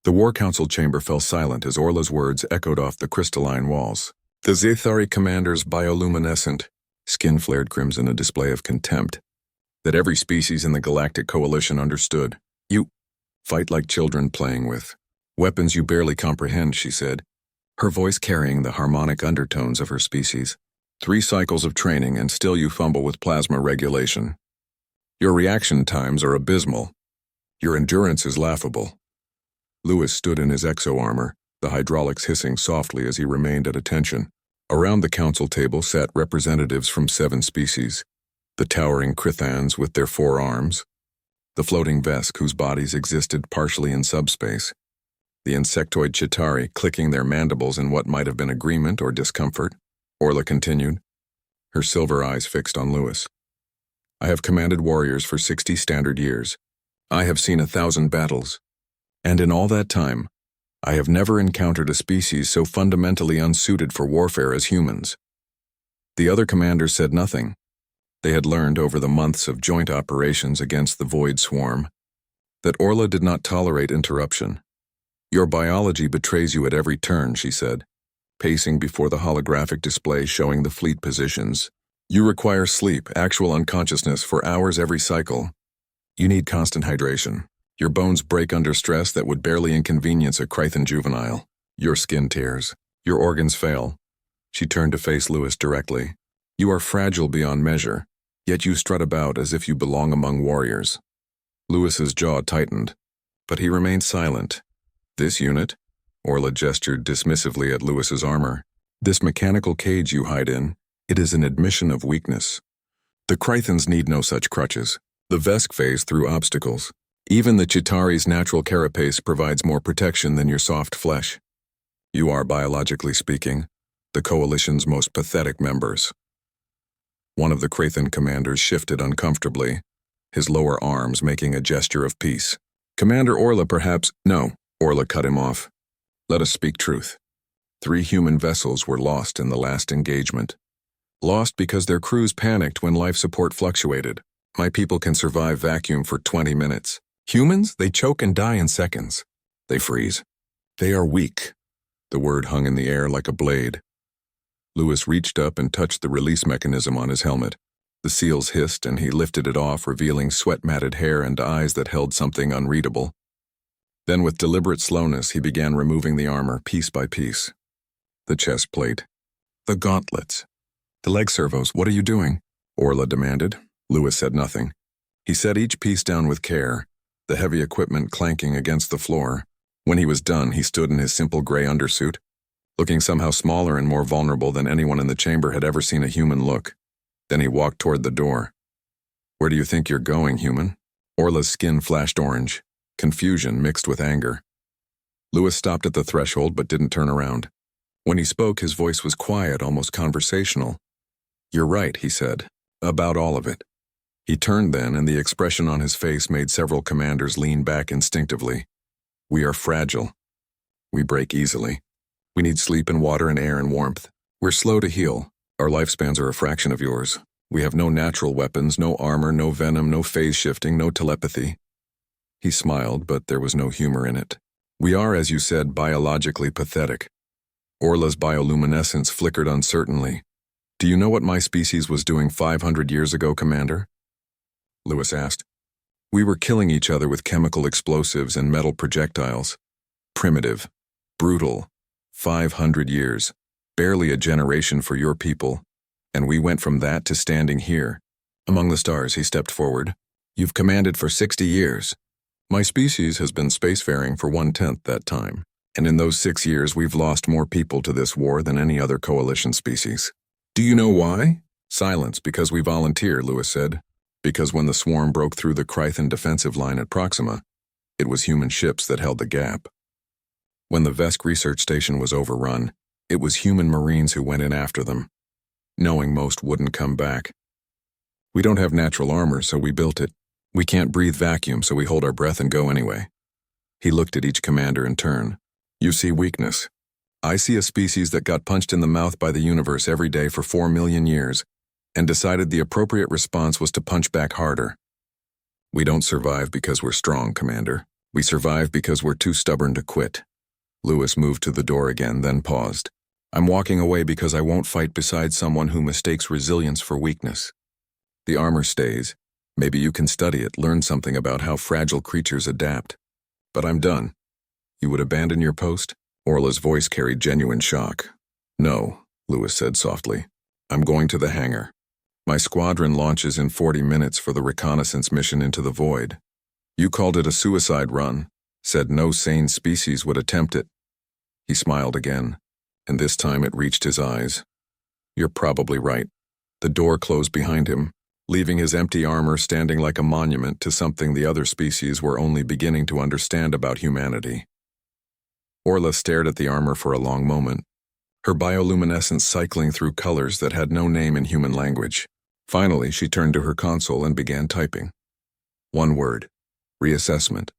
The War Council chamber fell silent as Orla's words echoed off the crystalline walls. The Zethari commander's bioluminescent skin flared crimson, a display of contempt that every species in the Galactic Coalition understood. You fight like children playing with weapons you barely comprehend, she said, her voice carrying the harmonic undertones of her species. 3 cycles of training and still you fumble with plasma regulation. Your reaction times are abysmal. Your endurance is laughable. Lewis stood in his exo-armor, the hydraulics hissing softly as he remained at attention. Around the council table sat representatives from 7 species. The towering Krithans with their 4 arms, the floating Vesk whose bodies existed partially in subspace, the insectoid Chitauri clicking their mandibles in what might have been agreement or discomfort. Orla continued, her silver eyes fixed on Lewis. I have commanded warriors for 60 standard years. I have seen 1,000 battles. And in all that time, I have never encountered a species so fundamentally unsuited for warfare as humans. The other commanders said nothing. They had learned over the months of joint operations against the Void Swarm that Orla did not tolerate interruption. Your biology betrays you at every turn, she said, pacing before the holographic display showing the fleet positions. You require sleep, actual unconsciousness, for hours every cycle. You need constant hydration. Your bones break under stress that would barely inconvenience a Krythan juvenile. Your skin tears. Your organs fail. She turned to face Lewis directly. You are fragile beyond measure, yet you strut about as if you belong among warriors. Lewis's jaw tightened, but he remained silent. This unit? Orla gestured dismissively at Lewis's armor. This mechanical cage you hide in, it is an admission of weakness. The Krythans need no such crutches. The Vesk phase through obstacles. Even the Chitauri's natural carapace provides more protection than your soft flesh. You are, biologically speaking, the Coalition's most pathetic members. One of the Krythan commanders shifted uncomfortably, his lower arms making a gesture of peace. Commander Orla, perhaps— No, Orla cut him off. Let us speak truth. 3 human vessels were lost in the last engagement. Lost because their crews panicked when life support fluctuated. My people can survive vacuum for 20 minutes. Humans, they choke and die in seconds. They freeze. They are weak. The word hung in the air like a blade. Lewis reached up and touched the release mechanism on his helmet. The seals hissed and he lifted it off, revealing sweat-matted hair and eyes that held something unreadable. Then with deliberate slowness, he began removing the armor piece by piece. The chest plate. The gauntlets. The leg servos. What are you doing? Orla demanded. Lewis said nothing. He set each piece down with care, the heavy equipment clanking against the floor. When he was done, he stood in his simple gray undersuit, looking somehow smaller and more vulnerable than anyone in the chamber had ever seen a human look. Then he walked toward the door. Where do you think you're going, human? Orla's skin flashed orange, confusion mixed with anger. Lewis stopped at the threshold but didn't turn around. When he spoke, his voice was quiet, almost conversational. You're right, he said, about all of it. He turned then, and the expression on his face made several commanders lean back instinctively. We are fragile. We break easily. We need sleep and water and air and warmth. We're slow to heal. Our lifespans are a fraction of yours. We have no natural weapons, no armor, no venom, no phase shifting, no telepathy. He smiled, but there was no humor in it. We are, as you said, biologically pathetic. Orla's bioluminescence flickered uncertainly. Do you know what my species was doing 500 years ago, Commander? Lewis asked. We were killing each other with chemical explosives and metal projectiles. Primitive. Brutal. 500 years. Barely a generation for your people. And we went from that to standing here. Among the stars, he stepped forward. You've commanded for 60 years. My species has been spacefaring for 1/10 that time. And in those 6 years, we've lost more people to this war than any other coalition species. Do you know why? Silence, because we volunteer, Lewis said. Because when the swarm broke through the Krythan defensive line at Proxima, it was human ships that held the gap. When the Vesk research station was overrun, it was human Marines who went in after them, knowing most wouldn't come back. We don't have natural armor, so we built it. We can't breathe vacuum, so we hold our breath and go anyway. He looked at each commander in turn. You see weakness. I see a species that got punched in the mouth by the universe every day for 4 million years, and decided the appropriate response was to punch back harder. We don't survive because we're strong, Commander. We survive because we're too stubborn to quit. Lewis moved to the door again, then paused. I'm walking away because I won't fight beside someone who mistakes resilience for weakness. The armor stays. Maybe you can study it, learn something about how fragile creatures adapt. But I'm done. You would abandon your post? Orla's voice carried genuine shock. No, Lewis said softly. I'm going to the hangar. My squadron launches in 40 minutes for the reconnaissance mission into the void. You called it a suicide run, said no sane species would attempt it. He smiled again, and this time it reached his eyes. You're probably right. The door closed behind him, leaving his empty armor standing like a monument to something the other species were only beginning to understand about humanity. Orla stared at the armor for a long moment, her bioluminescence cycling through colors that had no name in human language. Finally, she turned to her console and began typing. One word: reassessment.